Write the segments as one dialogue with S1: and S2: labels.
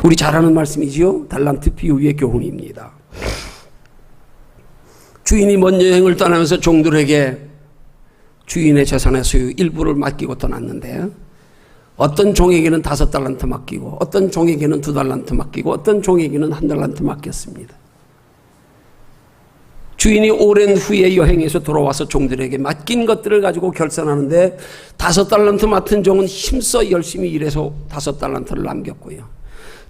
S1: 우리 잘 아는 말씀이지요. 달란트 비유의 교훈입니다. 주인이 먼 여행을 떠나면서 종들에게 주인의 재산의 소유 일부를 맡기고 떠났는데, 어떤 종에게는 5달란트 맡기고, 어떤 종에게는 2달란트 맡기고, 어떤 종에게는 1달란트 맡겼습니다. 주인이 오랜 후에 여행에서 돌아와서 종들에게 맡긴 것들을 가지고 결산하는데, 5달란트 맡은 종은 힘써 열심히 일해서 5달란트를 남겼고요.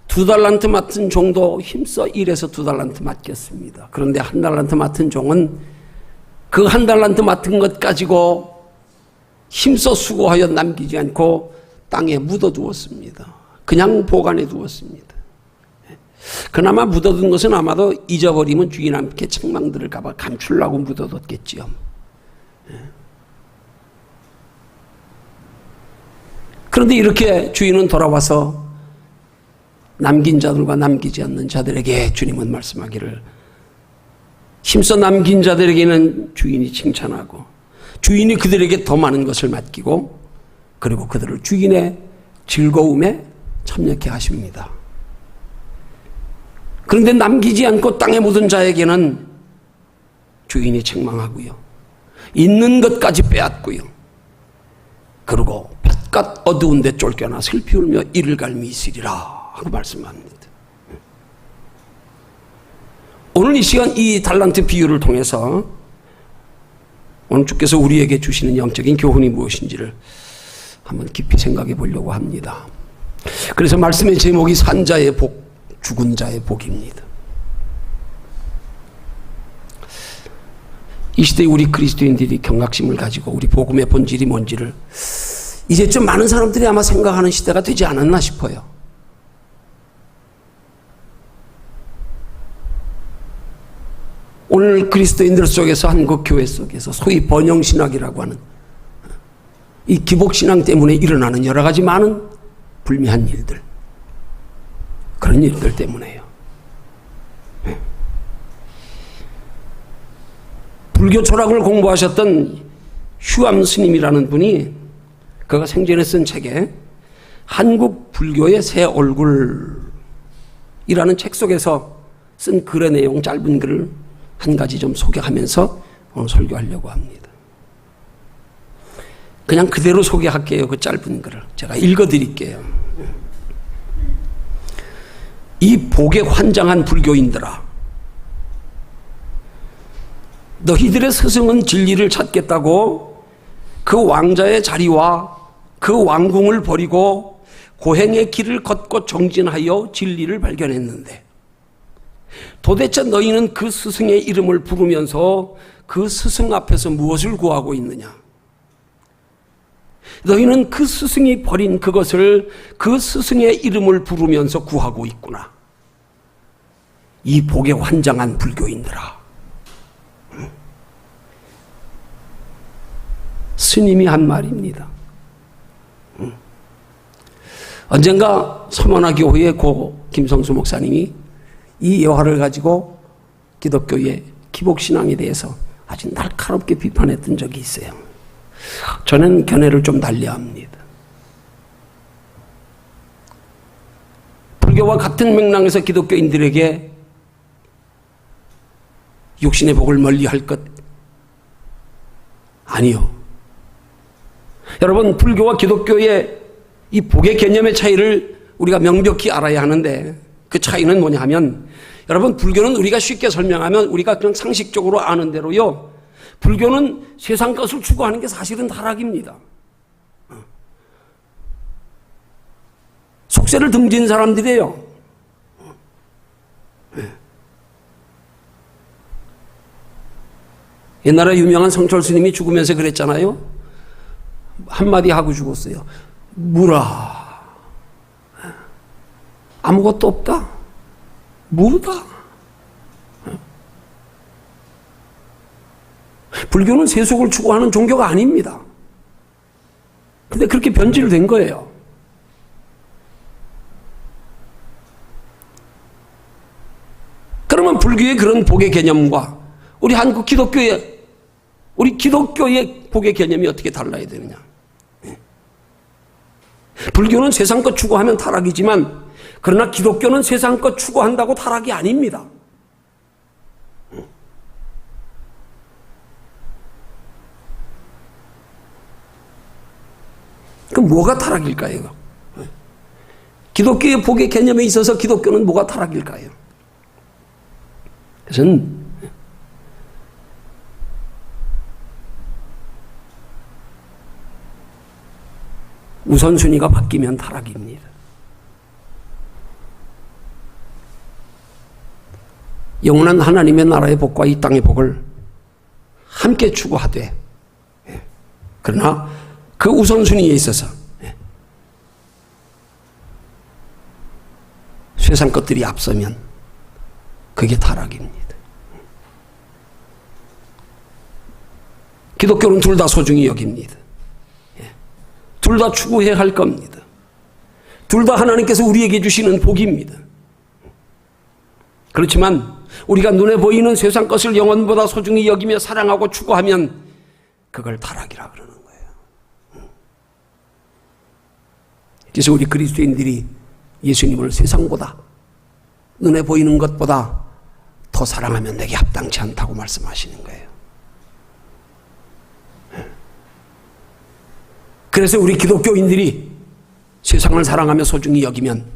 S1: 2달란트 맡은 종도 힘써 일해서 2달란트 맡겼습니다. 그런데 1달란트 맡은 종은 그 1달란트 맡은 것 가지고 힘써 수고하여 남기지 않고 땅에 묻어두었습니다. 그냥 보관해 두었습니다. 그나마 묻어둔 것은 아마도 잊어버리면 주인한테 책망 들을까 봐 감추려고 묻어뒀겠지요. 그런데 이렇게 주인은 돌아와서 남긴 자들과 남기지 않는 자들에게 주님은 말씀하기를, 힘써 남긴 자들에게는 주인이 칭찬하고 주인이 그들에게 더 많은 것을 맡기고, 그리고 그들을 주인의 즐거움에 참여케 하십니다. 그런데 남기지 않고 땅에 묻은 자에게는 주인이 책망하고요, 있는 것까지 빼앗고요, 그리고 바깥 어두운 데 쫓겨나 슬피 울며 이를 갈미 있으리라 하고 말씀합니다. 오늘 이 시간 이 달란트 비유를 통해서 오늘 주께서 우리에게 주시는 영적인 교훈이 무엇인지를 한번 깊이 생각해 보려고 합니다. 그래서 말씀의 제목이 산 자의 복, 죽은 자의 복입니다. 이 시대에 우리 그리스도인들이 경각심을 가지고 우리 복음의 본질이 뭔지를 이제 좀 많은 사람들이 아마 생각하는 시대가 되지 않았나 싶어요. 오늘 그리스도인들 속에서, 한국 교회 속에서 소위 번영신학이라고 하는 이 기복신앙 때문에 일어나는 여러 가지 많은 불미한 일들, 그런 일들 때문에요. 불교 철학을 공부하셨던 휴암 스님이라는 분이 그가 생전에 쓴 책에 한국 불교의 새 얼굴이라는 책 속에서 쓴 글의 내용, 짧은 글을 한 가지 좀 소개하면서 오늘 설교하려고 합니다. 그냥 그대로 소개할게요. 그 짧은 글을 제가 읽어드릴게요. 이 복에 환장한 불교인들아, 너희들의 스승은 진리를 찾겠다고 그 왕자의 자리와 그 왕궁을 버리고 고행의 길을 걷고 정진하여 진리를 발견했는데, 도대체 너희는 그 스승의 이름을 부르면서 그 스승 앞에서 무엇을 구하고 있느냐? 너희는 그 스승이 버린 그것을 그 스승의 이름을 부르면서 구하고 있구나. 이 복에 환장한 불교인들아. 스님이 한 말입니다. 언젠가 서만화교회의 고 김성수 목사님이 이 여화를 가지고 기독교의 기복신앙에 대해서 아주 날카롭게 비판했던 적이 있어요. 저는 견해를 좀 달리합니다. 불교와 같은 맥락에서 기독교인들에게 육신의 복을 멀리할 것 아니요. 여러분, 불교와 기독교의 이 복의 개념의 차이를 우리가 명백히 알아야 하는데, 그 차이는 뭐냐 하면, 여러분, 불교는 우리가 쉽게 설명하면 우리가 그냥 상식적으로 아는 대로요, 불교는 세상 것을 추구하는 게 사실은 타락입니다. 속세를 등진 사람들이에요. 옛날에 유명한 성철 스님이 죽으면서 그랬잖아요. 한마디 하고 죽었어요. 무라. 아무것도 없다. 무다. 불교는 세속을 추구하는 종교가 아닙니다. 근데 그렇게 변질된 거예요. 그러면 불교의 그런 복의 개념과 우리 한국 기독교의 복의 개념이 어떻게 달라야 되느냐? 불교는 세상 것 추구하면 타락이지만 그러나 기독교는 세상 것 추구한다고 타락이 아닙니다. 그럼 뭐가 타락일까요? 기독교의 복의 개념에 있어서 기독교는 뭐가 타락일까요? 그것은 우선순위가 바뀌면 타락입니다. 영원한 하나님의 나라의 복과 이 땅의 복을 함께 추구하되, 그러나 그 우선순위에 있어서 세상 것들이 앞서면 그게 타락입니다. 기독교는 둘 다 소중히 여깁니다. 둘 다 추구해야 할 겁니다. 둘 다 하나님께서 우리에게 주시는 복입니다. 그렇지만 우리가 눈에 보이는 세상 것을 영혼보다 소중히 여기며 사랑하고 추구하면 그걸 타락이라 그러는 거예요. 그래서 우리 그리스도인들이 예수님을 세상보다, 눈에 보이는 것보다 더 사랑하면 내게 합당치 않다고 말씀하시는 거예요. 그래서 우리 기독교인들이 세상을 사랑하며 소중히 여기면,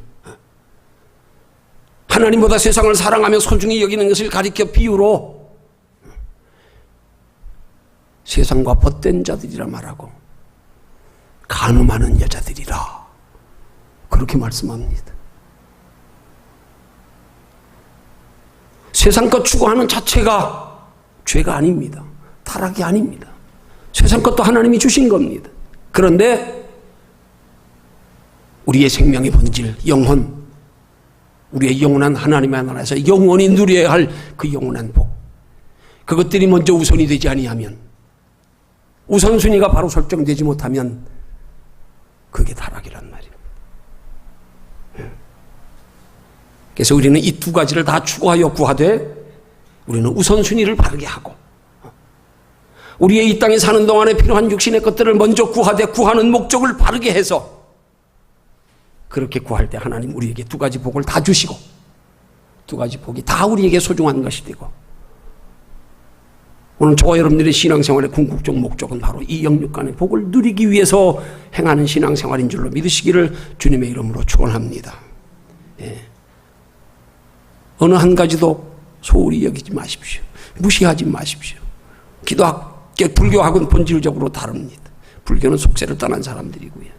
S1: 하나님보다 세상을 사랑하며 소중히 여기는 것을 가리켜 비유로 세상과 벗된 자들이라 말하고 간음하는 여자들이라 그렇게 말씀합니다. 세상 것 추구하는 자체가 죄가 아닙니다. 타락이 아닙니다. 세상 것도 하나님이 주신 겁니다. 그런데 우리의 생명의 본질, 영혼, 우리의 영원한 하나님의 나라에서 영원히 누려야 할 그 영원한 복, 그것들이 먼저 우선이 되지 아니하면, 우선순위가 바로 설정되지 못하면 그게 타락이란 말입니다. 그래서 우리는 이 두 가지를 다 추구하여 구하되, 우리는 우선순위를 바르게 하고, 우리의 이 땅에 사는 동안에 필요한 육신의 것들을 먼저 구하되 구하는 목적을 바르게 해서, 그렇게 구할 때 하나님 우리에게 두 가지 복을 다 주시고, 두 가지 복이 다 우리에게 소중한 것이 되고, 오늘 저와 여러분들의 신앙생활의 궁극적 목적은 바로 이 영육간의 복을 누리기 위해서 행하는 신앙생활인 줄로 믿으시기를 주님의 이름으로 축원합니다. 어느 한 가지도 소홀히 여기지 마십시오. 무시하지 마십시오. 기독교, 불교하고는 본질적으로 다릅니다. 불교는 속세를 떠난 사람들이고요.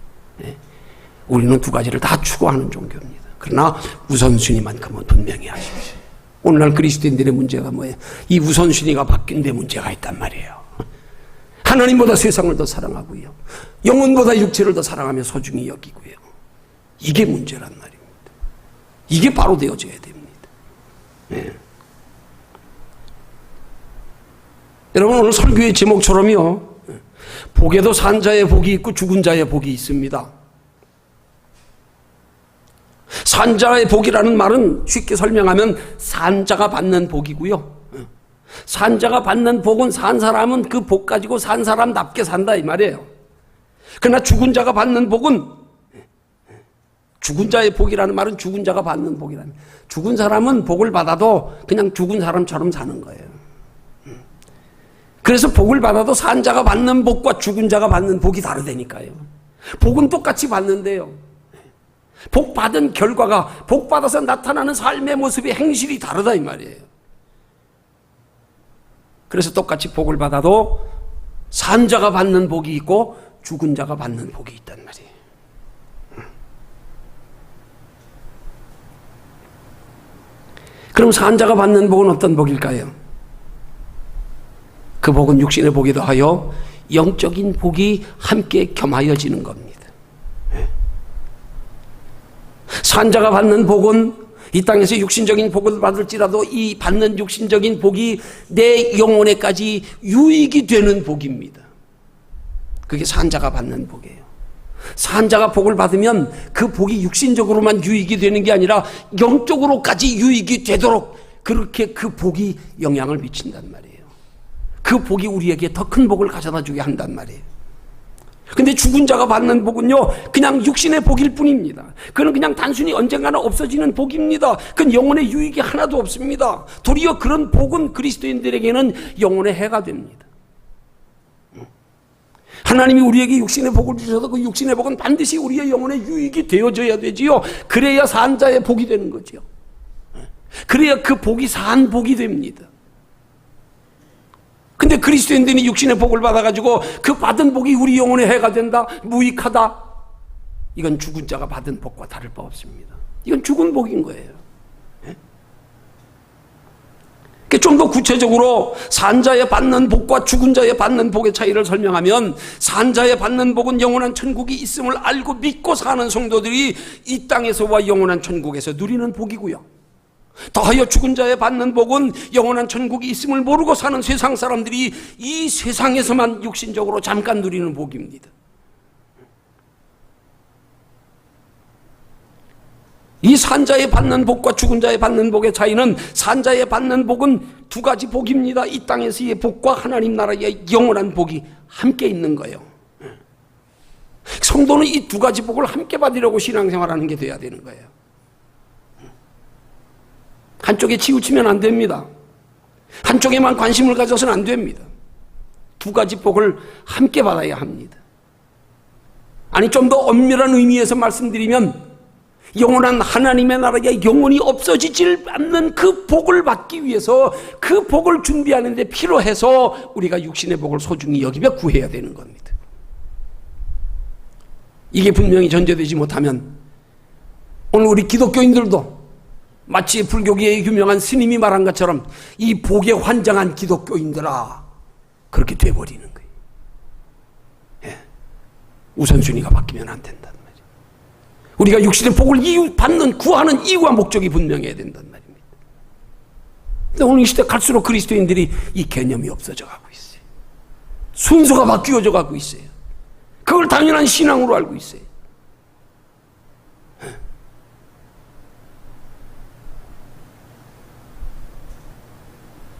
S1: 우리는 두 가지를 다 추구하는 종교입니다. 그러나 우선순위만큼은 분명히 하십시오. 오늘날 그리스도인들의 문제가 뭐예요? 이 우선순위가 바뀐 데 문제가 있단 말이에요. 하나님보다 세상을 더 사랑하고요, 영혼보다 육체를 더 사랑하며 소중히 여기고요. 이게 문제란 말입니다. 이게 바로 되어져야 됩니다. 여러분, 오늘 설교의 제목처럼요, 복에도 산 자의 복이 있고 죽은 자의 복이 있습니다. 산자의 복이라는 말은 쉽게 설명하면 산자가 받는 복이고요, 산자가 받는 복은 산 사람은 그 복 가지고 산 사람답게 산다 이 말이에요. 그러나 죽은 자가 받는 복은, 죽은 자의 복이라는 말은 죽은 자가 받는 복이라는, 죽은 사람은 복을 받아도 그냥 죽은 사람처럼 사는 거예요. 그래서 복을 받아도 산 자가 받는 복과 죽은 자가 받는 복이 다르다니까요. 복은 똑같이 받는데요, 복 받은 결과가, 복 받아서 나타나는 삶의 모습이, 행실이 다르다 이 말이에요. 그래서 똑같이 복을 받아도 산 자가 받는 복이 있고 죽은 자가 받는 복이 있단 말이에요. 그럼 산 자가 받는 복은 어떤 복일까요? 그 복은 육신의 복에 더하여 영적인 복이 함께 겸하여지는 겁니다. 산자가 받는 복은 이 땅에서 육신적인 복을 받을지라도 이 받는 육신적인 복이 내 영혼에까지 유익이 되는 복입니다. 그게 산자가 받는 복이에요. 산자가 복을 받으면 그 복이 육신적으로만 유익이 되는 게 아니라 영적으로까지 유익이 되도록 그렇게 그 복이 영향을 미친단 말이에요. 그 복이 우리에게 더 큰 복을 가져다 주게 한단 말이에요. 근데 죽은 자가 받는 복은요, 그냥 육신의 복일 뿐입니다. 그건 그냥 단순히 언젠가는 없어지는 복입니다. 그건 영혼의 유익이 하나도 없습니다. 도리어 그런 복은 그리스도인들에게는 영혼의 해가 됩니다. 하나님이 우리에게 육신의 복을 주셔서 그 육신의 복은 반드시 우리의 영혼의 유익이 되어져야 되지요. 그래야 산 자의 복이 되는 거죠. 그래야 그 복이 산 복이 됩니다. 근데 그리스도인들이 육신의 복을 받아가지고 그 받은 복이 우리 영혼의 해가 된다? 무익하다? 이건 죽은 자가 받은 복과 다를 바 없습니다. 이건 죽은 복인 거예요. 좀 더 구체적으로 산 자의 받는 복과 죽은 자의 받는 복의 차이를 설명하면, 산 자의 받는 복은 영원한 천국이 있음을 알고 믿고 사는 성도들이 이 땅에서와 영원한 천국에서 누리는 복이고요. 더하여 죽은 자의 받는 복은 영원한 천국이 있음을 모르고 사는 세상 사람들이 이 세상에서만 육신적으로 잠깐 누리는 복입니다. 이 산자의 받는 복과 죽은 자의 받는 복의 차이는, 산자의 받는 복은 두 가지 복입니다. 이 땅에서의 복과 하나님 나라의 영원한 복이 함께 있는 거예요. 성도는 이 두 가지 복을 함께 받으려고 신앙생활하는 게 돼야 되는 거예요. 한쪽에 치우치면 안 됩니다. 한쪽에만 관심을 가져서는 안 됩니다. 두 가지 복을 함께 받아야 합니다. 아니, 좀 더 엄밀한 의미에서 말씀드리면, 영원한 하나님의 나라에 영원히 없어지질 않는 그 복을 받기 위해서 그 복을 준비하는 데 필요해서 우리가 육신의 복을 소중히 여기며 구해야 되는 겁니다. 이게 분명히 전제되지 못하면 오늘 우리 기독교인들도 마치 불교계의 유명한 스님이 말한 것처럼 이 복에 환장한 기독교인들아, 그렇게 돼버리는 거예요. 예. 우선순위가 바뀌면 안 된다는 말이에요. 우리가 육신의 복을 받는, 구하는 이유와 목적이 분명해야 된다는 말입니다. 근데 오늘 이 시대 갈수록 그리스도인들이 이 개념이 없어져 가고 있어요. 순서가 바뀌어져 가고 있어요. 그걸 당연한 신앙으로 알고 있어요.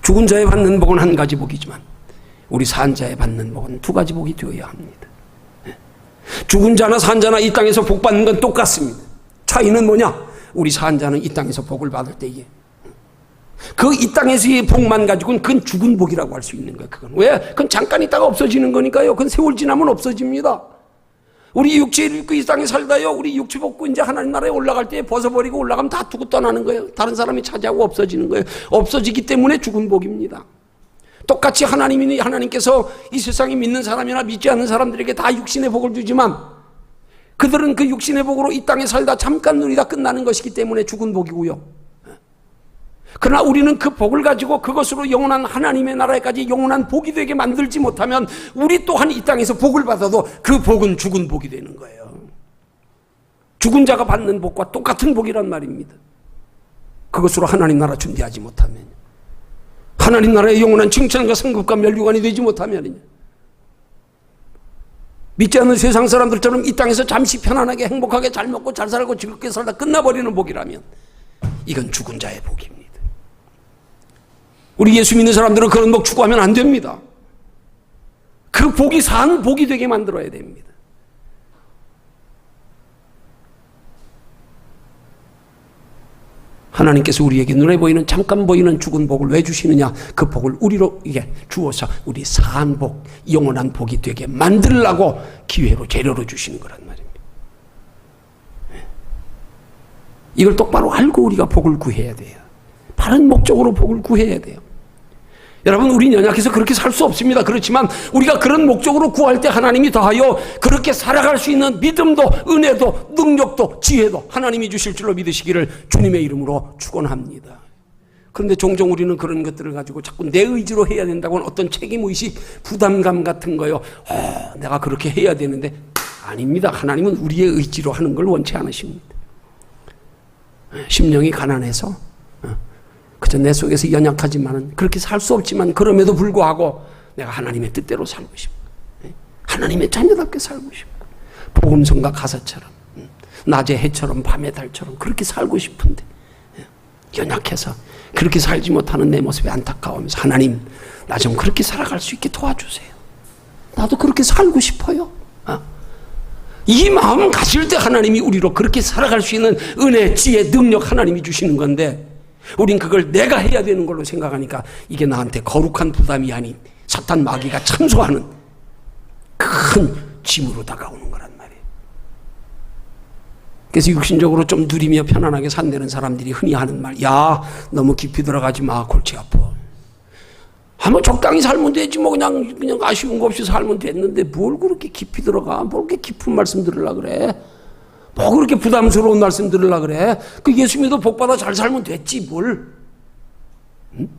S1: 죽은 자에 받는 복은 한 가지 복이지만 우리 산 자에 받는 복은 두 가지 복이 되어야 합니다. 죽은 자나 산 자나 이 땅에서 복 받는 건 똑같습니다. 차이는 뭐냐? 우리 산 자는 이 땅에서 복을 받을 때에 그 이 땅에서의 복만 가지고는 그건 죽은 복이라고 할 수 있는 거예요. 그건 왜? 그건 잠깐 있다가 없어지는 거니까요. 그건 세월 지나면 없어집니다. 우리 육체를 입고 이 땅에 살다요, 우리 육체 벗고 이제 하나님 나라에 올라갈 때 벗어버리고 올라가면 다 두고 떠나는 거예요. 다른 사람이 차지하고 없어지는 거예요. 없어지기 때문에 죽은 복입니다. 똑같이 하나님께서 이 세상에 믿는 사람이나 믿지 않는 사람들에게 다 육신의 복을 주지만 그들은 그 육신의 복으로 이 땅에 살다 잠깐 누리다 끝나는 것이기 때문에 죽은 복이고요. 그러나 우리는 그 복을 가지고 그것으로 영원한 하나님의 나라에까지 영원한 복이 되게 만들지 못하면 우리 또한 이 땅에서 복을 받아도 그 복은 죽은 복이 되는 거예요. 죽은 자가 받는 복과 똑같은 복이란 말입니다. 그것으로 하나님 나라 준비하지 못하면, 하나님 나라의 영원한 칭찬과 성급과 멸류관이 되지 못하면, 믿지 않는 세상 사람들처럼 이 땅에서 잠시 편안하게 행복하게 잘 먹고 잘 살고 즐겁게 살다 끝나버리는 복이라면 이건 죽은 자의 복입니다. 우리 예수 믿는 사람들은 그런 복 추구하면 안 됩니다. 그 복이 산 복이 되게 만들어야 됩니다. 하나님께서 우리에게 눈에 보이는 잠깐 보이는 죽은 복을 왜 주시느냐? 그 복을 우리로 이게 주어서 우리 산 복, 영원한 복이 되게 만들려고 기회로 재료로 주시는 거란 말입니다. 이걸 똑바로 알고 우리가 복을 구해야 돼요. 바른 목적으로 복을 구해야 돼요. 여러분, 우리는 연약해서 그렇게 살 수 없습니다. 그렇지만 우리가 그런 목적으로 구할 때 하나님이 더하여 그렇게 살아갈 수 있는 믿음도, 은혜도, 능력도, 지혜도 하나님이 주실 줄로 믿으시기를 주님의 이름으로 축원합니다. 그런데 종종 우리는 그런 것들을 가지고 자꾸 내 의지로 해야 된다고 하는 어떤 책임의식, 부담감 같은 거요. 내가 그렇게 해야 되는데 아닙니다. 하나님은 우리의 의지로 하는 걸 원치 않으십니다. 심령이 가난해서 그저 내 속에서 연약하지만은 그렇게 살 수 없지만 그럼에도 불구하고 내가 하나님의 뜻대로 살고 싶고 하나님의 자녀답게 살고 싶고 복음성과 가사처럼 낮의 해처럼 밤의 달처럼 그렇게 살고 싶은데 연약해서 그렇게 살지 못하는 내 모습에 안타까워하면서 하나님, 나 좀 그렇게 살아갈 수 있게 도와주세요. 나도 그렇게 살고 싶어요. 이 마음 가질 때 하나님이 우리로 그렇게 살아갈 수 있는 은혜, 지혜, 능력 하나님이 주시는 건데 우린 그걸 내가 해야 되는 걸로 생각하니까 이게 나한테 거룩한 부담이 아닌 사탄 마귀가 참소하는 큰 짐으로 다가오는 거란 말이에요. 그래서 육신적으로 좀 누리며 편안하게 산다는 사람들이 흔히 하는 말, 야 너무 깊이 들어가지 마, 골치 아파. 한번 적당히 살면 되지 뭐 그냥 아쉬운 거 없이 살면 됐는데 뭘 그렇게 깊이 들어가? 뭘 그렇게 깊은 말씀 들으려고 그래? 뭐 그렇게 부담스러운 말씀 들으려고 그래? 그 예수 믿어 복받아 잘 살면 됐지 뭘? 응?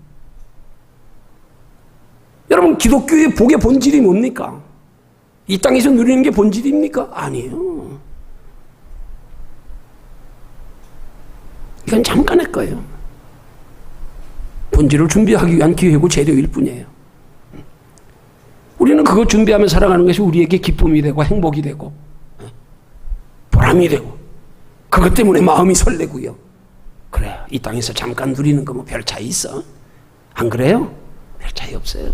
S1: 여러분 기독교의 복의 본질이 뭡니까? 이 땅에서 누리는 게 본질입니까? 아니에요. 이건 잠깐의 거예요. 본질을 준비하기 위한 기회고 재료일 뿐이에요. 우리는 그거 준비하며 살아가는 것이 우리에게 기쁨이 되고 행복이 되고 보람이 되고 그것 때문에 마음이 설레고요. 그래, 이 땅에서 잠깐 누리는 거 뭐 별 차이 있어? 안 그래요? 별 차이 없어요.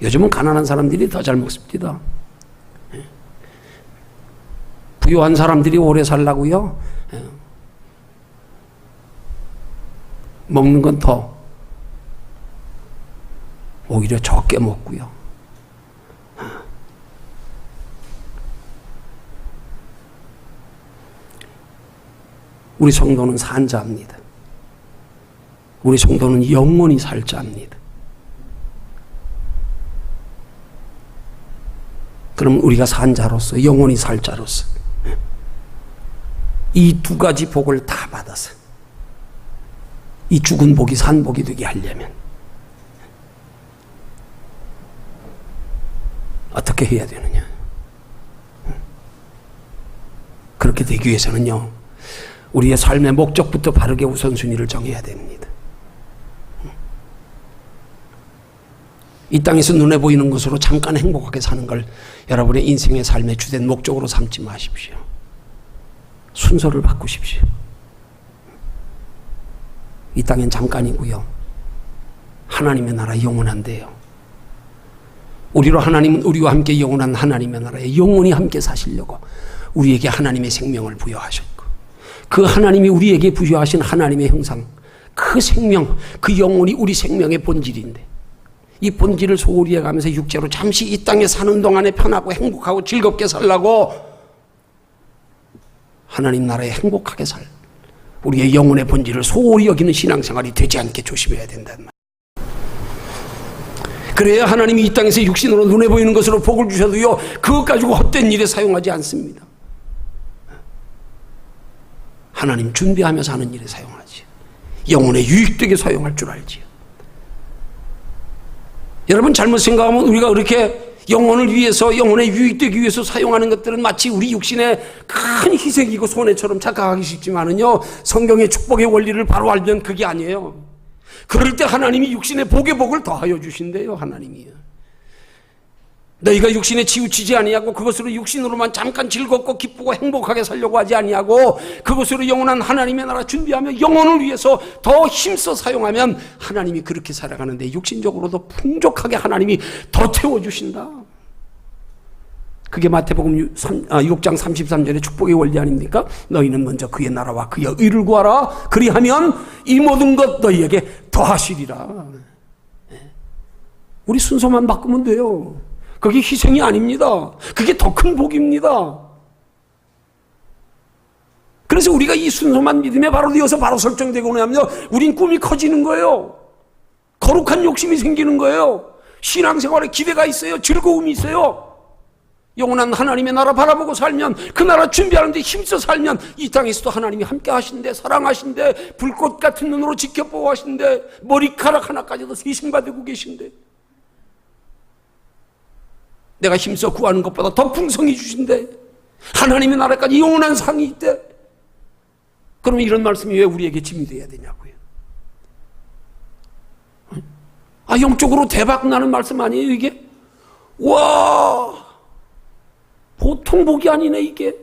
S1: 요즘은 가난한 사람들이 더 잘 먹습니다. 부유한 사람들이 오래 살라고요. 먹는 건 더 오히려 적게 먹고요. 우리 성도는 산 자입니다. 우리 성도는 영원히 살 자입니다. 그럼 우리가 산 자로서 영원히 살 자로서 이 두 가지 복을 다 받아서 이 죽은 복이 산 복이 되게 하려면 어떻게 해야 되느냐? 그렇게 되기 위해서는요, 우리의 삶의 목적부터 바르게 우선순위를 정해야 됩니다. 이 땅에서 눈에 보이는 것으로 잠깐 행복하게 사는 걸 여러분의 인생의 삶의 주된 목적으로 삼지 마십시오. 순서를 바꾸십시오. 이 땅엔 잠깐이고요. 하나님의 나라 영원한데요. 우리로 하나님은 우리와 함께 영원한 하나님의 나라에 영원히 함께 사시려고 우리에게 하나님의 생명을 부여하셨고 그 하나님이 우리에게 부여하신 하나님의 형상, 그 생명, 그 영혼이 우리 생명의 본질인데 이 본질을 소홀히 해가면서 육체로 잠시 이 땅에 사는 동안에 편하고 행복하고 즐겁게 살라고 하나님 나라에 행복하게 살 우리의 영혼의 본질을 소홀히 여기는 신앙생활이 되지 않게 조심해야 된다는 말이에요. 그래야 하나님이 이 땅에서 육신으로 눈에 보이는 것으로 복을 주셔도요, 그것 가지고 헛된 일에 사용하지 않습니다. 하나님 준비하며 사는 일에 사용하지, 영혼에 유익되게 사용할 줄 알지요. 여러분 잘못 생각하면 우리가 그렇게 영혼을 위해서, 영혼에 유익되기 위해서 사용하는 것들은 마치 우리 육신의 큰 희생이고 손해처럼 착각하기 쉽지만은요, 성경의 축복의 원리를 바로 알면 그게 아니에요. 그럴 때 하나님이 육신의 복의 복을 더하여 주신대요. 하나님이요. 너희가 육신에 치우치지 아니하고 그것으로 육신으로만 잠깐 즐겁고 기쁘고 행복하게 살려고 하지 아니하고 그것으로 영원한 하나님의 나라 준비하며 영혼을 위해서 더 힘써 사용하면 하나님이 그렇게 살아가는데 육신적으로도 풍족하게 하나님이 더 채워주신다. 그게 마태복음 6장 33절의 축복의 원리 아닙니까? 너희는 먼저 그의 나라와 그의 의를 구하라. 그리하면 이 모든 것 너희에게 더하시리라. 우리 순서만 바꾸면 돼요. 그게 희생이 아닙니다. 그게 더 큰 복입니다. 그래서 우리가 이 순서만 믿음에 바로 되어서 바로 설정되고 나면 우린 꿈이 커지는 거예요. 거룩한 욕심이 생기는 거예요. 신앙생활에 기대가 있어요. 즐거움이 있어요. 영원한 하나님의 나라 바라보고 살면, 그 나라 준비하는데 힘써 살면 이 땅에서도 하나님이 함께 하신대, 사랑하신대, 불꽃 같은 눈으로 지켜보고 하신대, 머리카락 하나까지도 세심받고 계신대, 내가 힘써 구하는 것보다 더 풍성히 주신대, 하나님의 나라까지 영원한 상이 있대. 그러면 이런 말씀이 왜 우리에게 짐이 돼야 되냐고요. 영적으로 대박 나는 말씀 아니에요 이게? 와, 보통 복이 아니네 이게.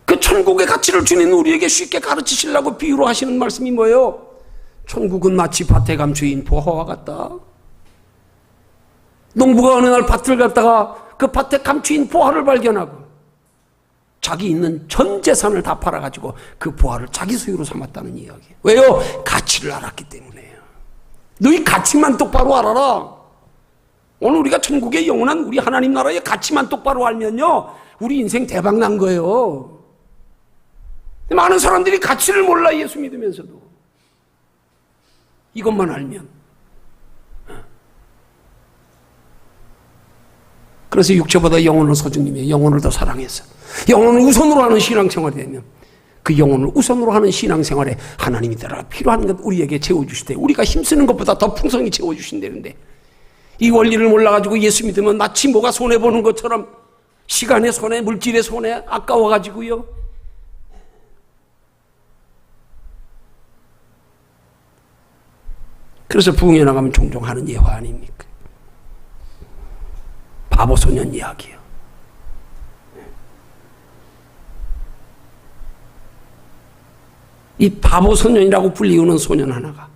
S1: 그 천국의 가치를 주는 우리에게 쉽게 가르치시려고 비유로 하시는 말씀이 뭐예요? 천국은 마치 밭에 감추인 보화와 같다. 농부가 어느 날 밭을 갔다가 그 밭에 감추인 보화를 발견하고 자기 있는 전 재산을 다 팔아가지고 그 보화를 자기 소유로 삼았다는 이야기예요. 왜요? 가치를 알았기 때문에요. 너희 가치만 똑바로 알아라. 오늘 우리가 천국의 영원한 우리 하나님 나라의 가치만 똑바로 알면요, 우리 인생 대박 난 거예요. 많은 사람들이 가치를 몰라, 예수 믿으면서도. 이것만 알면. 그래서 육체보다 영혼을 소중히 영혼을 더 사랑해서 영혼을 우선으로 하는 신앙생활이 되면 그 영혼을 우선으로 하는 신앙생활에 하나님이 따라 필요한 것 우리에게 채워주시되, 우리가 힘쓰는 것보다 더 풍성히 채워주신다는데, 이 원리를 몰라가지고 예수 믿으면 마치 뭐가 손해보는 것처럼 시간의 손해, 물질의 손해, 아까워가지고요. 그래서 부흥에 나가면 종종 하는 예화 아닙니까? 바보 소년 이야기요. 이 바보 소년이라고 불리우는 소년 하나가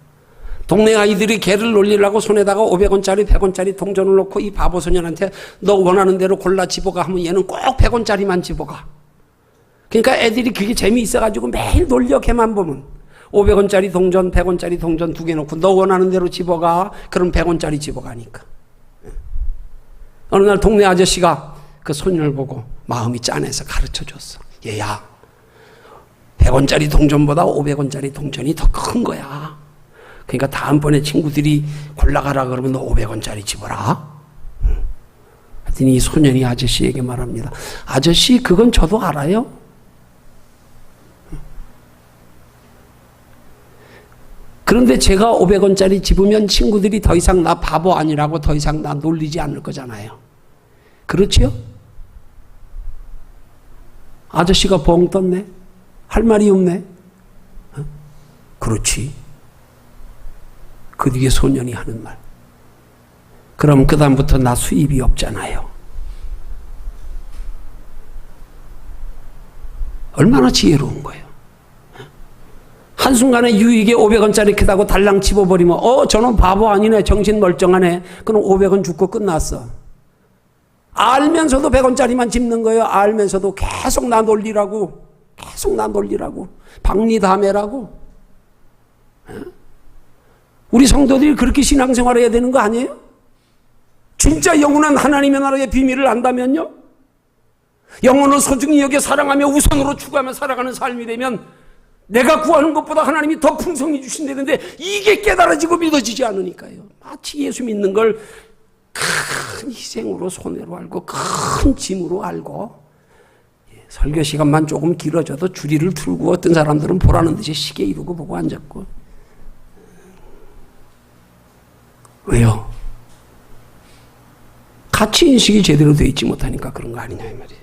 S1: 동네 아이들이 개를 놀리려고 손에다가 500원짜리 100원짜리 동전을 놓고 이 바보 소년한테 너 원하는 대로 골라 집어가 하면 얘는 꼭 100원짜리만 집어가. 그러니까 애들이 그게 재미있어가지고 매일 놀려. 걔만 보면 500원짜리 동전 100원짜리 동전 2개 놓고 너 원하는 대로 집어가. 그럼 100원짜리 집어가니까. 어느 날 동네 아저씨가 그 소년을 보고 마음이 짠해서 가르쳐줬어. 얘야, 100원짜리 동전보다 500원짜리 동전이 더 큰 거야. 그러니까 다음번에 친구들이 골라가라 그러면 너 500원짜리 집어라. 하여튼 이 소년이 아저씨에게 말합니다. 아저씨, 그건 저도 알아요. 그런데 제가 500원짜리 집으면 친구들이 더 이상 나 바보 아니라고 더 이상 나 놀리지 않을 거잖아요. 그렇지요? 아저씨가 벙 떴네. 할 말이 없네. 그렇지. 그 뒤에 소년이 하는 말. 그럼 그 다음부터 나 수입이 없잖아요. 얼마나 지혜로운 거예요. 한순간에 유익에 500원짜리 크다고 달랑 집어버리면 저놈 바보 아니네, 정신 멀쩡하네. 그럼 500원 죽고 끝났어. 알면서도 100원짜리만 집는 거예요. 알면서도 계속 나 놀리라고, 계속 나 놀리라고, 박리다매라고. 우리 성도들이 그렇게 신앙생활을 해야 되는 거 아니에요? 진짜 영원한 하나님의 나라의 비밀을 안다면요, 영혼을 소중히 여겨 사랑하며 우선으로 추구하며 살아가는 삶이 되면 내가 구하는 것보다 하나님이 더 풍성히 주신다는데, 이게 깨달아지고 믿어지지 않으니까요. 마치 예수 믿는 걸 큰 희생으로, 손해로 알고 큰 짐으로 알고, 설교 시간만 조금 길어져도 주리를 틀고 어떤 사람들은 보라는 듯이 시계 이루고 보고 앉았고. 왜요? 가치인식이 제대로 되어 있지 못하니까 그런 거 아니냐 이 말이에요.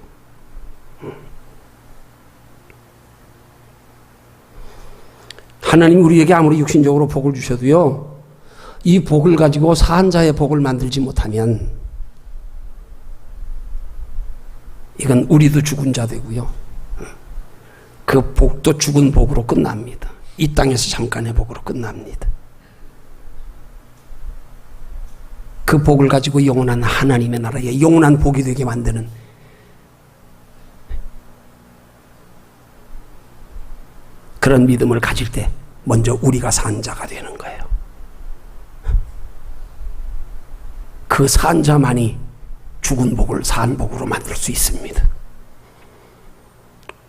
S1: 하나님 우리에게 아무리 육신적으로 복을 주셔도요, 이 복을 가지고 사한 자의 복을 만들지 못하면 이건 우리도 죽은 자 되고요, 그 복도 죽은 복으로 끝납니다. 이 땅에서 잠깐의 복으로 끝납니다. 그 복을 가지고 영원한 하나님의 나라에 영원한 복이 되게 만드는 그런 믿음을 가질 때 먼저 우리가 산 자가 되는 거예요. 그 산 자만이 죽은 복을 산 복으로 만들 수 있습니다.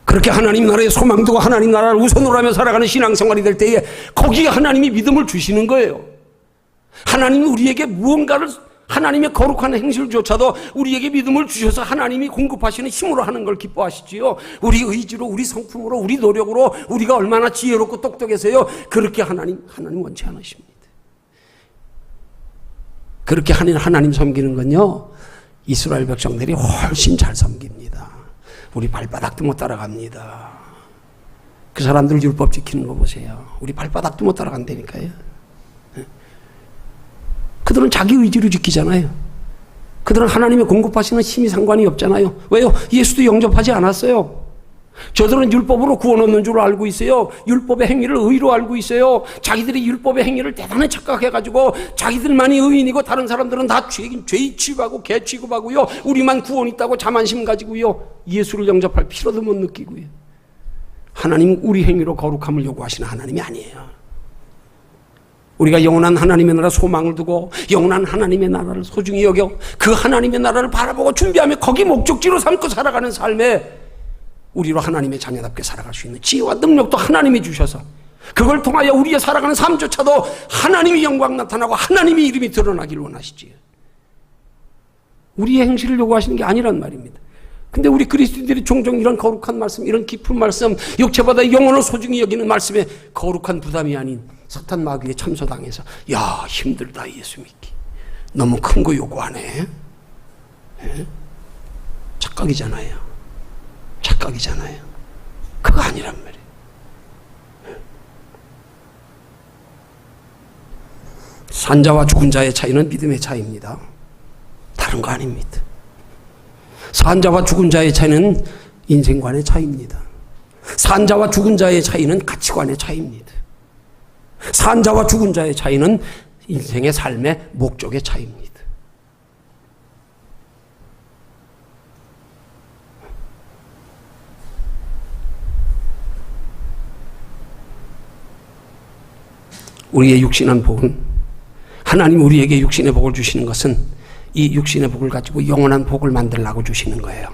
S1: 그렇게 하나님 나라의 소망두고 하나님 나라를 우선으로 하며 살아가는 신앙생활이 될 때에 거기에 하나님이 믿음을 주시는 거예요. 하나님이 우리에게 무언가를, 하나님의 거룩한 행실조차도 우리에게 믿음을 주셔서 하나님이 공급하시는 힘으로 하는 걸 기뻐하시지요. 우리 의지로, 우리 성품으로, 우리 노력으로 우리가 얼마나 지혜롭고 똑똑해서요, 그렇게 하나님 원치 않으십니다. 그렇게 하나님 섬기는 건요, 이스라엘 백성들이 훨씬 잘 섬깁니다. 우리 발바닥도 못 따라갑니다. 그 사람들 율법 지키는 거 보세요. 우리 발바닥도 못 따라간다니까요. 그들은 자기 의지로 지키잖아요. 그들은 하나님의 공급하시는 힘이 상관이 없잖아요. 왜요? 예수도 영접하지 않았어요. 저들은 율법으로 구원 얻는 줄 알고 있어요. 율법의 행위를 의로 알고 있어요. 자기들이 율법의 행위를 대단히 착각해가지고 자기들만이 의인이고 다른 사람들은 다 죄 취급하고 개 취급하고요. 우리만 구원 있다고 자만심 가지고요. 예수를 영접할 필요도 못 느끼고요. 하나님은 우리 행위로 거룩함을 요구하시는 하나님이 아니에요. 우리가 영원한 하나님의 나라 소망을 두고 영원한 하나님의 나라를 소중히 여겨 그 하나님의 나라를 바라보고 준비하며 거기 목적지로 삼고 살아가는 삶에 우리로 하나님의 자녀답게 살아갈 수 있는 지혜와 능력도 하나님이 주셔서 그걸 통하여 우리의 살아가는 삶조차도 하나님의 영광 나타나고 하나님의 이름이 드러나기를 원하시지요. 우리의 행실을 요구하시는 게 아니란 말입니다. 근데 우리 그리스도인들이 종종 이런 거룩한 말씀, 이런 깊은 말씀, 육체보다 영혼을 소중히 여기는 말씀에 거룩한 부담이 아닌 사탄 마귀에 참소당해서 야 힘들다 예수 믿기 너무 큰 거 요구하네. 착각이잖아요. 착각이잖아요. 그거 아니란 말이에요. 산자와 죽은 자의 차이는 믿음의 차이입니다. 다른 거 아닙니다. 산자와 죽은 자의 차이는 인생관의 차이입니다. 산자와 죽은 자의 차이는 가치관의 차이입니다. 산자와 죽은 자의 차이는 인생의 삶의 목적의 차이입니다. 우리의 육신한 복은 하나님 우리에게 육신의 복을 주시는 것은 이 육신의 복을 가지고 영원한 복을 만들라고 주시는 거예요.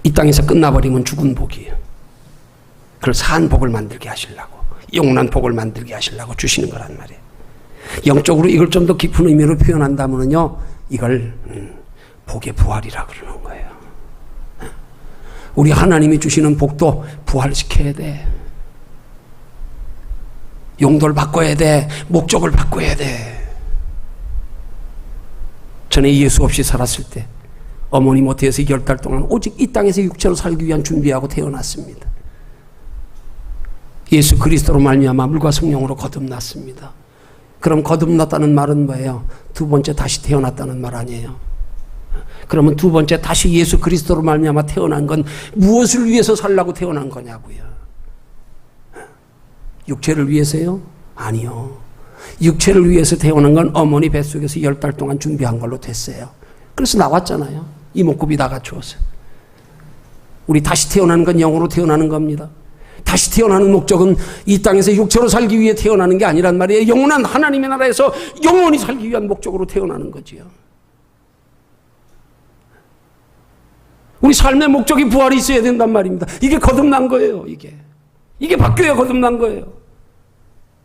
S1: 이 땅에서 끝나버리면 죽은 복이에요. 그걸 산 복을 만들게 하시려고 영원한 복을 만들게 하시려고 주시는 거란 말이에요. 영적으로 이걸 좀 더 깊은 의미로 표현한다면요 이걸 복의 부활이라고 그러는 거예요. 우리 하나님이 주시는 복도 부활시켜야 돼. 용도를 바꿔야 돼. 목적을 바꿔야 돼. 전에 예수 없이 살았을 때 어머니 모태에서 10달 동안 오직 이 땅에서 육체로 살기 위한 준비하고 태어났습니다. 예수 그리스도로 말미암아 물과 성령으로 거듭났습니다. 그럼 거듭났다는 말은 뭐예요? 두 번째 다시 태어났다는 말 아니에요? 그러면 두 번째 다시 예수 그리스도로 말미암아 태어난 건 무엇을 위해서 살라고 태어난 거냐고요? 육체를 위해서요? 아니요. 육체를 위해서 태어난 건 어머니 뱃속에서 10달 동안 준비한 걸로 됐어요. 그래서 나왔잖아요. 이목구비 다 갖추어서. 우리 다시 태어나는 건 영으로 태어나는 겁니다. 다시 태어나는 목적은 이 땅에서 육체로 살기 위해 태어나는 게 아니란 말이에요. 영원한 하나님의 나라에서 영원히 살기 위한 목적으로 태어나는 거지요. 우리 삶의 목적이 부활이 있어야 된단 말입니다. 이게 거듭난 거예요. 이게 바뀌어야 거듭난 거예요.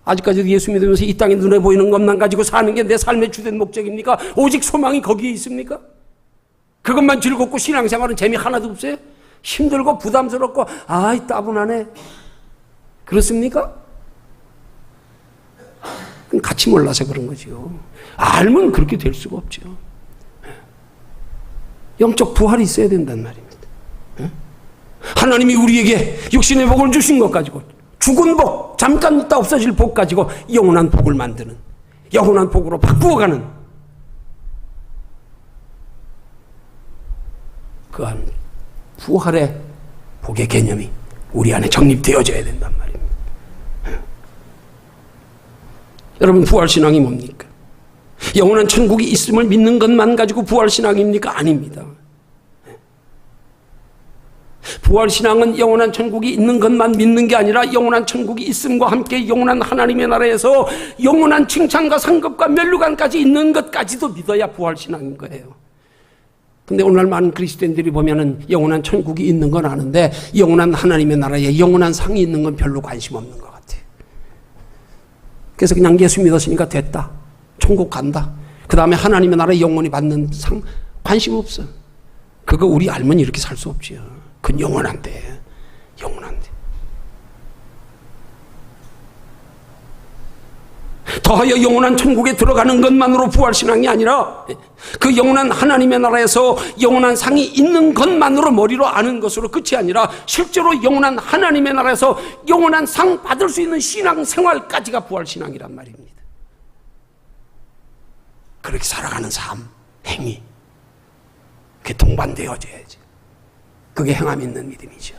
S1: 아직까지도 예수 믿으면서 이 땅에 눈에 보이는 것만 가지고 사는 게 내 삶의 주된 목적입니까? 오직 소망이 거기에 있습니까? 그것만 즐겁고 신앙생활은 재미 하나도 없어요? 힘들고 부담스럽고 아이 따분하네. 그렇습니까? 그건 같이 몰라서 그런 거죠. 알면 그렇게 될 수가 없죠. 영적 부활이 있어야 된단 말입니다. 하나님이 우리에게 육신의 복을 주신 것 가지고 죽은 복, 잠깐 있다 없어질 복 가지고 영원한 복을 만드는, 영원한 복으로 바꾸어가는 그한 부활의 복의 개념이 우리 안에 정립되어져야 된단 말입니다. 여러분 부활신앙이 뭡니까? 영원한 천국이 있음을 믿는 것만 가지고 부활신앙입니까? 아닙니다. 부활신앙은 영원한 천국이 있는 것만 믿는 게 아니라 영원한 천국이 있음과 함께 영원한 하나님의 나라에서 영원한 칭찬과 상급과 면류관까지 있는 것까지도 믿어야 부활신앙인 거예요. 근데 오늘 많은 그리스도인들이 보면은 영원한 천국이 있는 건 아는데 영원한 하나님의 나라에 영원한 상이 있는 건 별로 관심 없는 것 같아요. 그래서 그냥 예수 믿었으니까 됐다. 천국 간다. 그 다음에 하나님의 나라에 영원히 받는 상 관심 없어. 그거 우리 알면 이렇게 살 수 없지요. 그건 영원한데. 영원한데. 더하여 영원한 천국에 들어가는 것만으로 부활신앙이 아니라 그 영원한 하나님의 나라에서 영원한 상이 있는 것만으로 머리로 아는 것으로 끝이 아니라 실제로 영원한 하나님의 나라에서 영원한 상 받을 수 있는 신앙생활까지가 부활신앙이란 말입니다. 그렇게 살아가는 삶, 행위 그게 동반되어져야지. 그게 행함 있는 믿음이죠.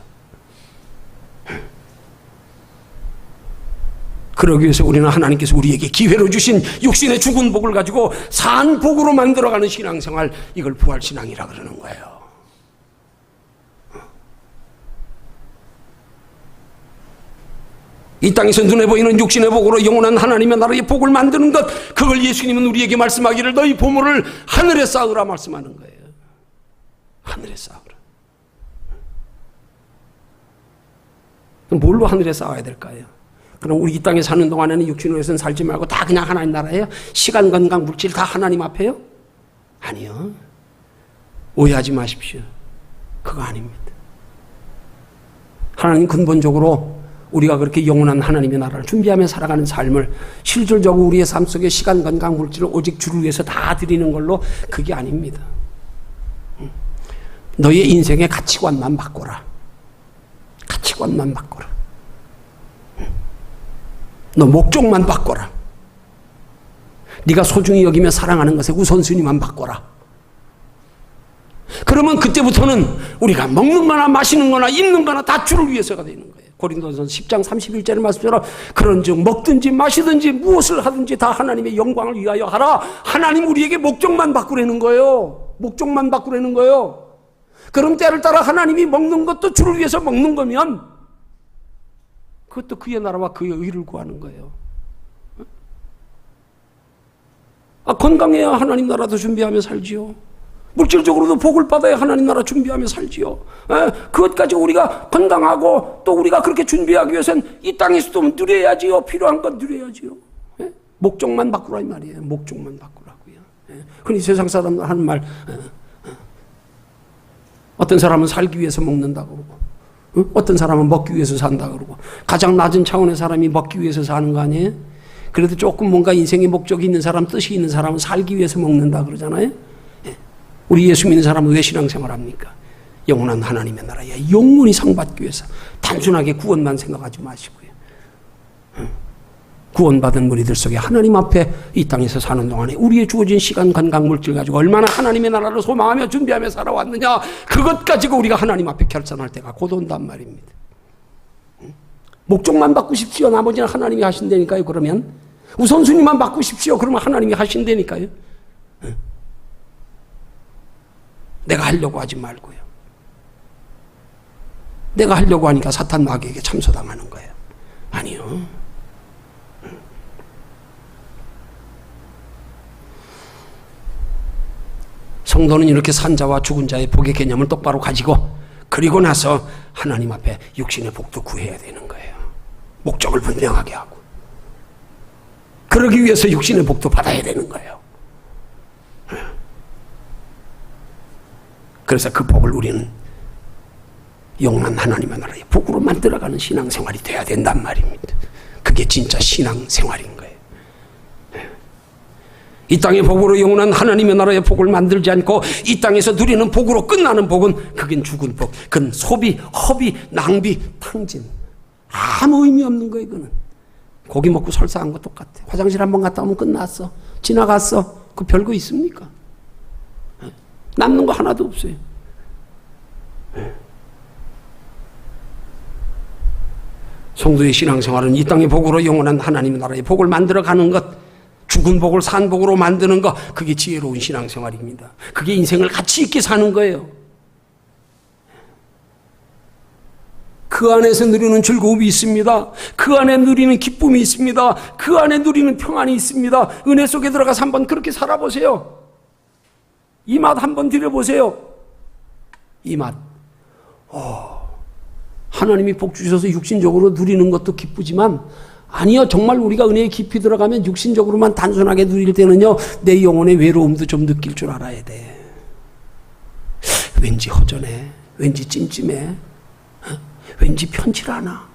S1: 그러기 위해서 우리는 하나님께서 우리에게 기회로 주신 육신의 죽은 복을 가지고 산 복으로 만들어가는 신앙생활, 이걸 부활신앙이라 그러는 거예요. 이 땅에서 눈에 보이는 육신의 복으로 영원한 하나님의 나라의 복을 만드는 것, 그걸 예수님은 우리에게 말씀하기를 너희 보물을 하늘에 쌓으라 말씀하는 거예요. 하늘에 쌓으라. 그럼 뭘로 하늘에 쌓아야 될까요? 그럼 우리 이 땅에 사는 동안에는 육신으로서는 살지 말고 다 그냥 하나님 나라예요? 시간, 건강, 물질 다 하나님 앞에요? 아니요. 오해하지 마십시오. 그거 아닙니다. 하나님 근본적으로 우리가 그렇게 영원한 하나님의 나라를 준비하며 살아가는 삶을 실질적으로 우리의 삶 속에 시간, 건강, 물질을 오직 주를 위해서 다 드리는 걸로, 그게 아닙니다. 너의 인생의 가치관만 바꿔라. 가치관만 바꿔라. 너 목적만 바꿔라. 네가 소중히 여기며 사랑하는 것의 우선순위만 바꿔라. 그러면 그때부터는 우리가 먹는 거나 마시는 거나 입는 거나 다 주를 위해서가 되는 거예요. 고린도전서 10장 31절의 말씀처럼 그런즉 먹든지 마시든지 무엇을 하든지 다 하나님의 영광을 위하여 하라. 하나님 우리에게 목적만 바꾸라는 거예요. 목적만 바꾸라는 거예요. 그럼 때를 따라 하나님이 먹는 것도 주를 위해서 먹는 거면 그것도 그의 나라와 그의 의를 구하는 거예요. 건강해야 하나님 나라도 준비하며 살지요. 물질적으로도 복을 받아야 하나님 나라 준비하며 살지요. 그것까지 우리가 건강하고 또 우리가 그렇게 준비하기 위해서는 이 땅에서도 누려야지요. 필요한 건 누려야지요. 목적만 바꾸라 이 말이에요. 목적만 바꾸라고요. 흔히 세상 사람들 하는 말, 어떤 사람은 살기 위해서 먹는다고 그러고, 어떤 사람은 먹기 위해서 산다 그러고, 가장 낮은 차원의 사람이 먹기 위해서 사는 거 아니에요? 그래도 조금 뭔가 인생의 목적이 있는 사람, 뜻이 있는 사람은 살기 위해서 먹는다 그러잖아요. 우리 예수 믿는 사람은 왜 신앙생활 합니까? 영원한 하나님의 나라에 영원히 상받기 위해서. 단순하게 구원만 생각하지 마시고요. 구원받은 무리들 속에 하나님 앞에 이 땅에서 사는 동안에 우리의 주어진 시간, 건강, 물질 가지고 얼마나 하나님의 나라를 소망하며 준비하며 살아왔느냐, 그것 가지고 우리가 하나님 앞에 결산할 때가 곧 온단 말입니다. 목적만 바꾸십시오. 나머지는 하나님이 하신다니까요. 그러면 우선순위만 바꾸십시오. 그러면 하나님이 하신다니까요. 내가 하려고 하지 말고요. 내가 하려고 하니까 사탄 마귀에게 참소당하는 거예요. 아니요. 성도는 이렇게 산 자와 죽은 자의 복의 개념을 똑바로 가지고, 그리고 나서 하나님 앞에 육신의 복도 구해야 되는 거예요. 목적을 분명하게 하고. 그러기 위해서 육신의 복도 받아야 되는 거예요. 그래서 그 복을 우리는 영원한 하나님의 나라의 복으로 만들어가는 신앙생활이 돼야 된단 말입니다. 그게 진짜 신앙생활인 거예요. 이 땅의 복으로 영원한 하나님의 나라의 복을 만들지 않고 이 땅에서 누리는 복으로 끝나는 복은, 그긴 죽은 복, 그건 소비, 허비, 낭비, 탕진, 아무 의미 없는 거예요. 그거는 고기 먹고 설사한 거 똑같아. 화장실 한번 갔다 오면 끝났어. 지나갔어. 그 별거 있습니까? 남는 거 하나도 없어요. 성도의 신앙생활은 이 땅의 복으로 영원한 하나님의 나라의 복을 만들어가는 것, 죽은 복을 산 복으로 만드는 것, 그게 지혜로운 신앙생활입니다. 그게 인생을 가치 있게 사는 거예요. 그 안에서 누리는 즐거움이 있습니다. 그 안에 누리는 기쁨이 있습니다. 그 안에 누리는 평안이 있습니다. 은혜 속에 들어가서 한번 그렇게 살아보세요. 이 맛 한번 드려보세요. 이 맛. 하나님이 복 주셔서 육신적으로 누리는 것도 기쁘지만, 아니요, 정말 우리가 은혜에 깊이 들어가면 육신적으로만 단순하게 누릴 때는요, 내 영혼의 외로움도 좀 느낄 줄 알아야 돼. 왠지 허전해. 왠지 찜찜해. 왠지 편치 않아.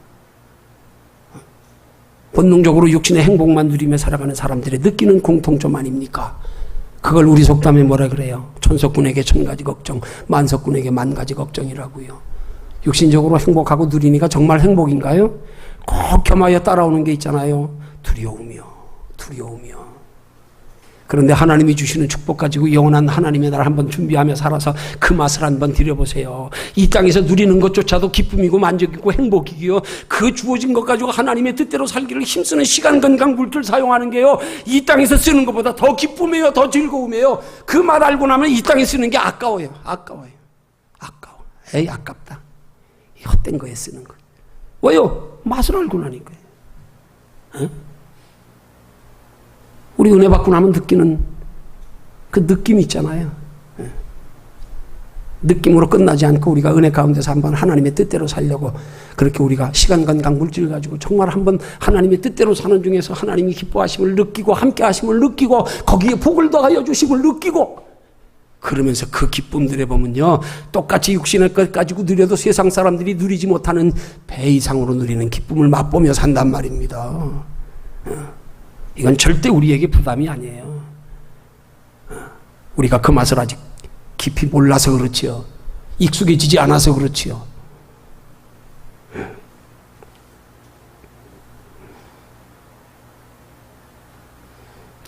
S1: 본능적으로 육신의 행복만 누리며 살아가는 사람들의 느끼는 공통점 아닙니까? 그걸 우리 속담에 뭐라 그래요? 천석군에게 천가지 걱정, 만석군에게 만가지 걱정이라고요. 육신적으로 행복하고 누리니까 정말 행복인가요? 꼭 겸하여 따라오는 게 있잖아요. 두려우며. 그런데 하나님이 주시는 축복 가지고 영원한 하나님의 나라 한번 준비하며 살아서 그 맛을 한번 드려보세요. 이 땅에서 누리는 것조차도 기쁨이고 만족이고 행복이고요. 그 주어진 것 가지고 하나님의 뜻대로 살기를 힘쓰는 시간, 건강, 물질 사용하는 게요, 이 땅에서 쓰는 것보다 더 기쁨이에요. 더 즐거움이에요. 그 맛 알고 나면 이 땅에 쓰는 게 아까워요. 아까워요. 아까워. 에이, 아깝다. 이 헛된 거에 쓰는 거. 왜요? 맛을 알고 나니까요. 어? 우리 은혜 받고 나면 느끼는 그 느낌 있잖아요. 느낌으로 끝나지 않고 우리가 은혜 가운데서 한번 하나님의 뜻대로 살려고 그렇게 우리가 시간, 건강, 물질 가지고 정말 한번 하나님의 뜻대로 사는 중에서 하나님이 기뻐하심을 느끼고 함께 하심을 느끼고 거기에 복을 더하여 주심을 느끼고 그러면서 그 기쁨들에 보면요, 똑같이 육신의 것 가지고 누려도 세상 사람들이 누리지 못하는 배 이상으로 누리는 기쁨을 맛보며 산단 말입니다. 이건 절대 우리에게 부담이 아니에요. 우리가 그 맛을 아직 깊이 몰라서 그렇지요. 익숙해지지 않아서 그렇지요.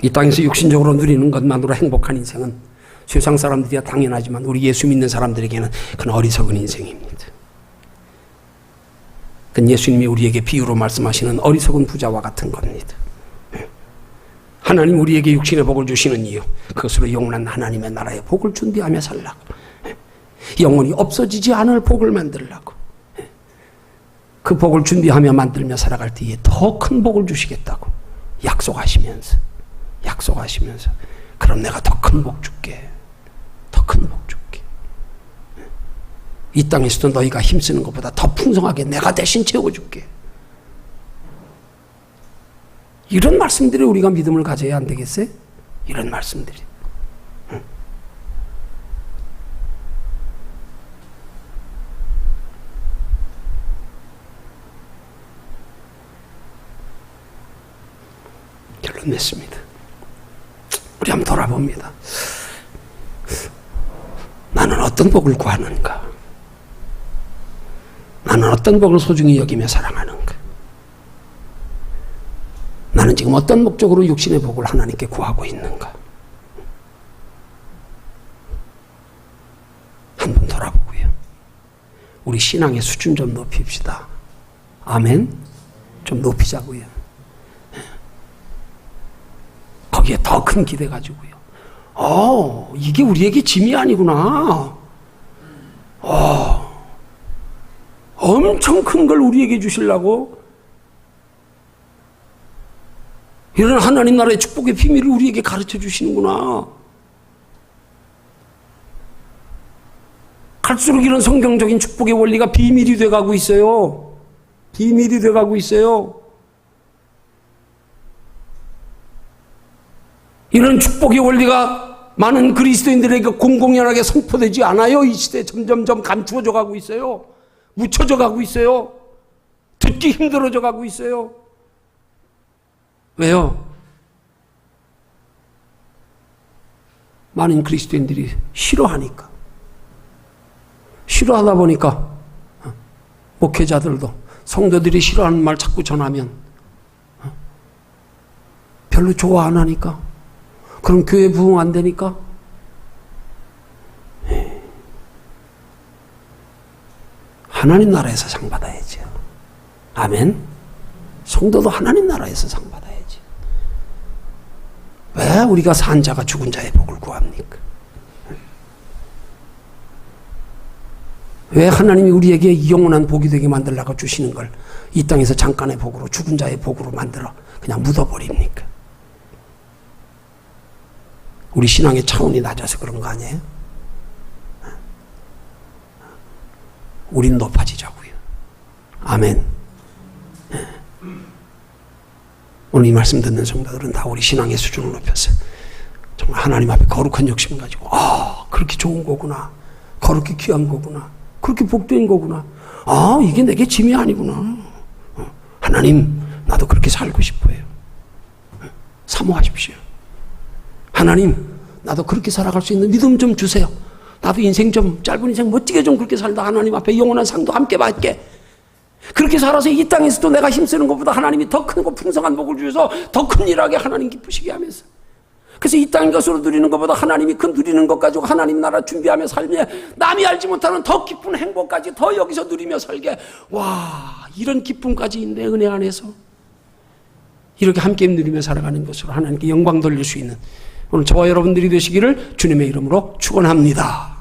S1: 이 땅에서 육신적으로 누리는 것만으로 행복한 인생은 세상 사람들이야 당연하지만 우리 예수 믿는 사람들에게는 그건 어리석은 인생입니다. 그건 예수님이 우리에게 비유로 말씀하시는 어리석은 부자와 같은 겁니다. 하나님 우리에게 육신의 복을 주시는 이유, 그것으로 영원한 하나님의 나라의 복을 준비하며 살라고, 영원히 없어지지 않을 복을 만들라고, 그 복을 준비하며 만들며 살아갈 때에 더 큰 복을 주시겠다고 약속하시면서 그럼 내가 더 큰 복 줄게, 더 큰 복 줄게. 이 땅에서도 너희가 힘쓰는 것보다 더 풍성하게 내가 대신 채워줄게. 이런 말씀들이 우리가 믿음을 가져야 안 되겠어요? 이런 말씀들이. 결론 냈습니다. 우리 한번 돌아봅니다. 나는 어떤 복을 구하는가? 나는 어떤 복을 소중히 여기며 사랑하는가? 나는 지금 어떤 목적으로 육신의 복을 하나님께 구하고 있는가? 한번 돌아보고요. 우리 신앙의 수준 좀 높입시다. 아멘? 좀 높이자고요. 거기에 더 큰 기대 가지고요. 이게 우리에게 짐이 아니구나. 엄청 큰 걸 우리에게 주시려고 이런 하나님 나라의 축복의 비밀을 우리에게 가르쳐 주시는구나. 갈수록 이런 성경적인 축복의 원리가 비밀이 돼가고 있어요. 비밀이 돼가고 있어요. 이런 축복의 원리가 많은 그리스도인들에게 공공연하게 선포되지 않아요. 이 시대에 점점점 감추어져 가고 있어요. 묻혀져 가고 있어요. 듣기 힘들어져 가고 있어요. 왜요? 많은 그리스도인들이 싫어하니까. 싫어하다 보니까 목회자들도 성도들이 싫어하는 말 자꾸 전하면 별로 좋아 안 하니까. 그럼 교회 부흥 안 되니까. 하나님 나라에서 상 받아야죠. 아멘. 성도도 하나님 나라에서 상 받아야지. 왜 우리가 산 자가 죽은 자의 복을 구합니까? 왜 하나님이 우리에게 영원한 복이 되게 만들라고 주시는 걸 이 땅에서 잠깐의 복으로, 죽은 자의 복으로 만들어 그냥 묻어버립니까? 우리 신앙의 차원이 낮아서 그런 거 아니에요? 우린 높아지자고요. 아멘. 오늘 이 말씀 듣는 성도들은 다 우리 신앙의 수준을 높여서 정말 하나님 앞에 거룩한 욕심 가지고 그렇게 좋은 거구나. 그렇게 귀한 거구나. 그렇게 복된 거구나. 이게 내게 짐이 아니구나. 하나님, 나도 그렇게 살고 싶어요. 사모하십시오. 하나님, 나도 그렇게 살아갈 수 있는 믿음 좀 주세요. 나도 인생 좀, 짧은 인생 멋지게 좀 그렇게 살다 하나님 앞에 영원한 상도 함께 받게. 그렇게 살아서 이 땅에서도 내가 힘쓰는 것보다 하나님이 더 크고 풍성한 복을 주셔서 더 큰 일하게 하나님 기쁘시게 하면서 그래서 이 땅 것으로 누리는 것보다 하나님이 그 누리는 것 가지고 하나님 나라 준비하며 살며 남이 알지 못하는 더 깊은 행복까지 더 여기서 누리며 살게. 와, 이런 기쁨까지 있네, 은혜 안에서. 이렇게 함께 누리며 살아가는 것으로 하나님께 영광 돌릴 수 있는 오늘 저와 여러분들이 되시기를 주님의 이름으로 축원합니다.